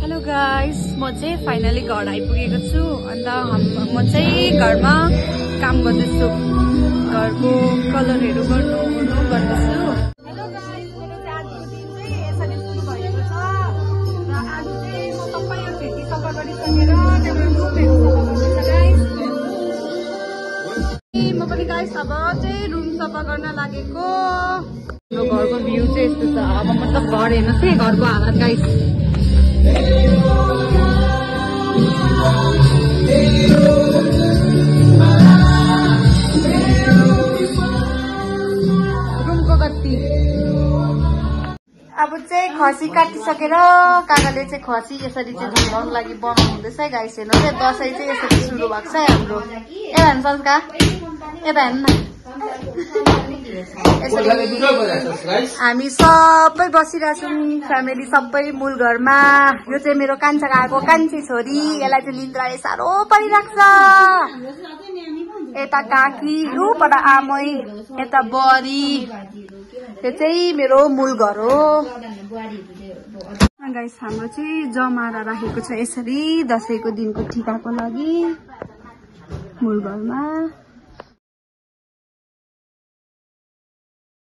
Hello guys, म चाहिँ finally घर आइपुगेको छु। अन्त म चाहिँ घरमा काम गर्दैछु, घरको कलरहरू गर्दैछु। हेलो गाइस, मेरो चाहिँ आजको दिन चाहिँ यसरी सुरु भएको छ र आज चाहिँ म सबै यो खिड्की सफा गरिसकेर त्यहाँबाट रुमहरू सफा गर्दैछु गाइस। म पनि गाइस अब चाहिँ रुम सफा गर्न लागेको। हाम्रो घरको भ्यू चाहिँ यस्तो छ। अब मतलब घर हेर्नुहोस् है, घरको हालत गाइस। रुमको गति अब चाहिँ खसी काटिसकेर काकाले चाहिँ खसी यसरी चाहिँ झुलाउनु लागि बनाउनु हुँदैछ है गाइस। हेर्नुहोस् है, दसैँ चाहिँ यसरी सुरु भएको छ है हाम्रो। यता हेर्नु संस्कार, यता हेर्नु न। हामी सबै बसिरहेछौँ, फ्यामिली सबै मूल घरमा। यो चाहिँ मेरो कान्छाको आएको कान्छी छोरी, यसलाई चाहिँ निन्द्राले साह्रो परिरहेको छ। यता काकी, ऊपर आमै, यता बरी। यो चाहिँ मेरो मूल घर हो गाइस। हाम्रो चाहिँ जमारा राखेको छ यसरी दसैँको दिनको टिकाको लागि मूल घरमा।